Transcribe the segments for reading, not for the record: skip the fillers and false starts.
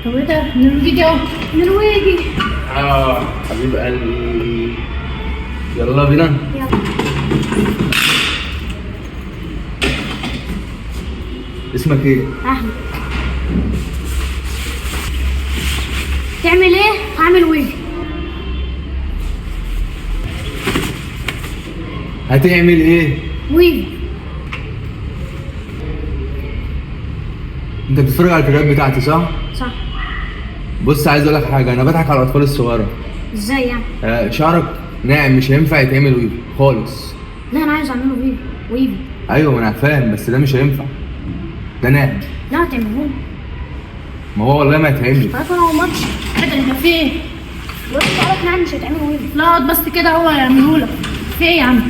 طب ايه ده؟ نرويجي اهو. نرويجي. حبيب قلبي. يلا بينا. يلا. اسمك ايه؟ احمد. تعمل ايه؟ هعمل ويفي. هتعمل ايه؟ ويفي. انت بتتفرج على الفيديوهات بتاعتي صح؟ صح. بص عايز اقول لك حاجه، انا بضحك على الاطفال الصغيره. ازاي يعني؟ شعرك ناعم مش هينفع يتعمل ويفي خالص. لا انا عايز اعمله ويفي. ويفي. ايوه ما انا فاهم بس ده مش هينفع. ده ناعم. لا هتعملهولي. ما هو والله ما هيتعمل. خلاص انا ما ماتش. كده يبقى في ايه؟ بص تعرف نعم مش هيتعمل ويفي. لا اقعد بس كده هو يعملهولك. في ايه يا عم؟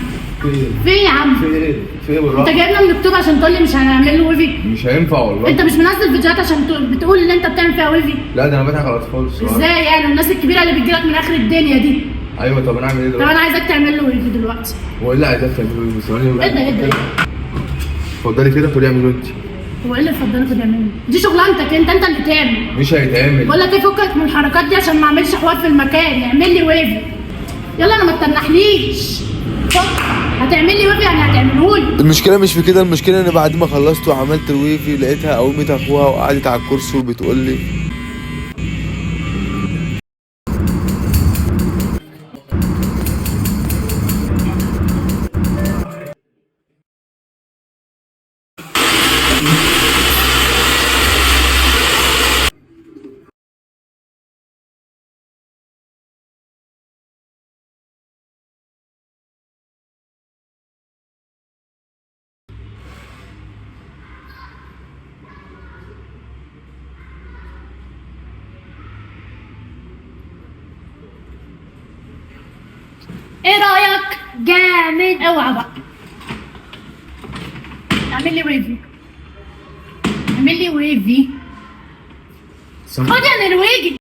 في ايه يا عم؟ في ايه؟ في ايه بالراحه؟ انت جايبنا من الكتب عشان تقول لي مش هنعمل له ويفي؟ مش هينفع والله. انت مش منزل فيديوهات عشان بتقول ان انت بتعمل فيها ويفي؟ لا ده انا بضحك على الاطفال الصغيره. ازاي يعني؟ الناس الكبيره اللي بتجيلك من اخر الدنيا دي. ايوه طب انا اعمل ايه طب دلوقتي؟ انا عايزك تعمل له ويفي دلوقتي. هو ايه اللي عايزاك تعمله ويفي؟ ثواني. ايه ده؟ اتفضلي كده خدي اعمله انت. هو ايه اللي اتفضلت تعمله؟ دي شغلانتك انت اللي تعمل. مش هيتعمل. بقول لك ايه، فكك من الحركات دي عشان ما اعملش حوار في المكان. اعمل لي ويفي. يلا انا ما تتنحليش. هتعمل لي ويفي يعني هتعملهولي. المشكلة مش في كده، المشكلة ان بعد ما خلصت وعملت الويفي لقيتها قومت اخوها وقعدت على الكرسي وبتقول لي ايه رايك؟ جامد. اوعى بقى. اعمل لي ويفي. اعمل لي ويفي. خد يا نرويجي.